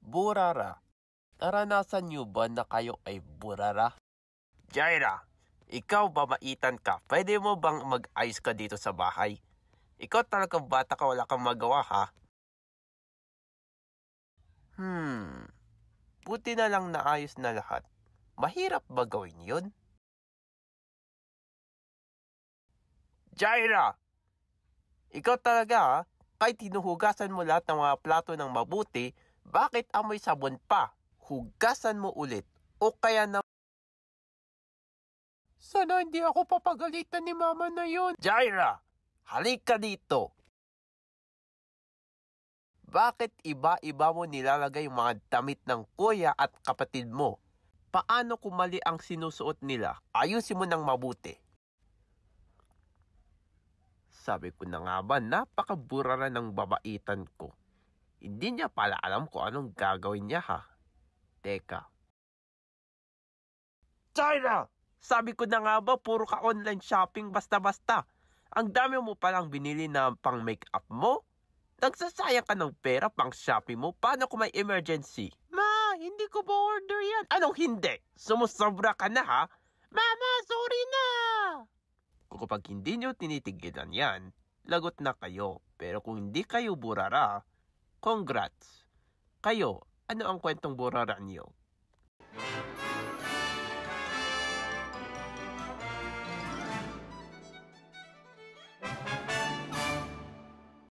Burara. Naranasan niyo ba na kayo ay burara? Jaira, ikaw babaitan ka. Pwede mo bang mag-ayos ka dito sa bahay? Ikaw talagang bata ka, wala kang magawa ha? Buti na lang naayos na lahat. Mahirap ba gawin yun? Jaira! Ikaw talaga ha? Kahit hinuhugasan mo lahat ng mga plato ng mabuti, bakit amoy sabon pa? Hugasan mo ulit. O kaya na... Sana hindi ako papagalitan ni mama na yun. Jaira! Halika dito! Bakit iba-iba mo nilalagay yung mga damit ng kuya at kapatid mo? Paano kung mali ang sinusuot nila? Ayusin mo ng mabuti. Sabi ko na nga ba, napakaburara ng babaitan ko. Hindi niya pala alam kung anong gagawin niya ha. Teka. China! Sabi ko na nga ba, puro ka online shopping basta-basta. Ang dami mo palang binili na pang make-up mo. Nagsasayang ka ng pera pang shopping mo. Paano kung may emergency? Ma, hindi ko ba order yan? Anong hindi? Sumusobra ka na ha? Mama, sorry na! Kung kapag hindi nyo tinitigilan yan, lagot na kayo. Pero kung hindi kayo burara, congrats. Kayo, ano ang kwentong burara niyo?